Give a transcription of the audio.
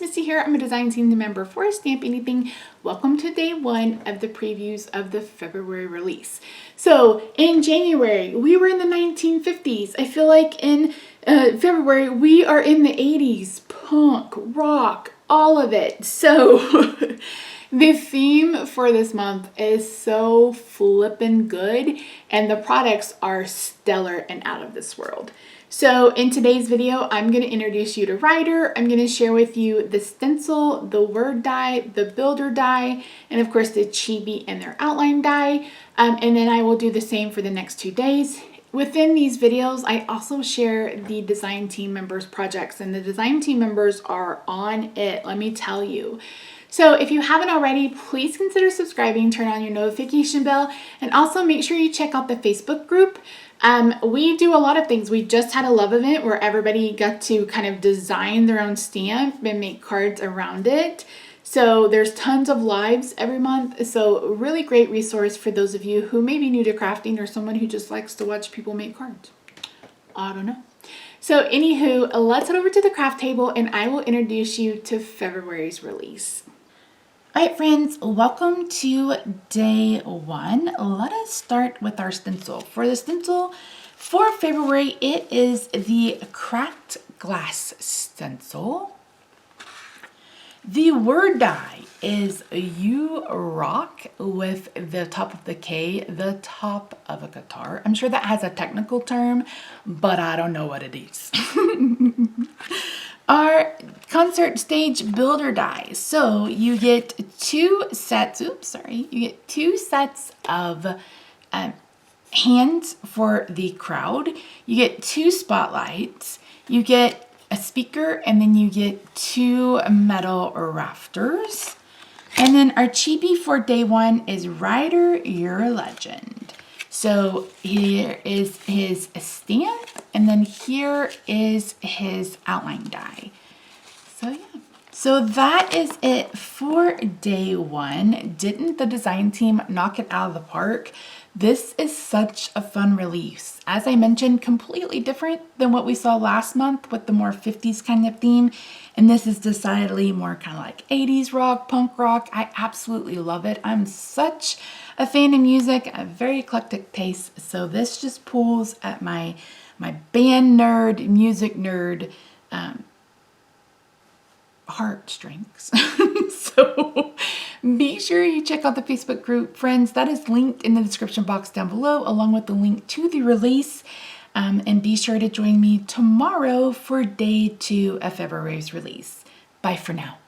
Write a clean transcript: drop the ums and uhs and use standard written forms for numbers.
Missy here. I'm a design team member for Stamp Anything. Welcome to day one of the previews of the February release. So in January, we were in the 1950s. I feel like in February, we are in the 80s. Punk, rock, all of it. So the theme for this month is so flippin' good, and the products are stellar and out of this world. So in today's video, I'm going to introduce you to Rider. I'm going to share with you the stencil, the word die, the builder die, and of course the chibi and their outline die. And then I will do the same for the next 2 days. Within these videos, I also share the design team members' projects, and the design team members are on it, let me tell you. So if you haven't already, please consider subscribing, turn on your notification bell, and also make sure you check out the Facebook group. We do a lot of things. We just had a love event where everybody got to kind of design their own stamp and make cards around it. So there's tons of lives every month. So really great resource for those of you who may be new to crafting or someone who just likes to watch people make cards. I don't know. So anywho, let's head over to the craft table and I will introduce you to February's release. All right, friends, welcome to day one. Let us start with our stencil. For the stencil for February, it is the cracked glass stencil. The word die is You Rock with the top of the K, the top of a guitar. I'm sure that has a technical term, but I don't know what it is. Our concert stage builder die. So you get two sets, you get two sets of hands for the crowd. You get two spotlights, you get a speaker, and then you get two metal rafters. And then our chibi for day one is Rider, You're a Legend. So here is his stamp, and then here is his outline die. So yeah. So that is it for day one. Didn't the design team knock it out of the park? This is such a fun release. As I mentioned, completely different than what we saw last month with the more 50s kind of theme. And this is decidedly more kind of like 80s rock, punk rock. I absolutely love it. I'm such a fan of music, a very eclectic taste. So this just pulls at my band nerd, music nerd, heartstrings. So be sure you check out the Facebook group, friends. That is linked in the description box down below, along with the link to the release. And be sure to join me tomorrow for day two of February's release. Bye for now.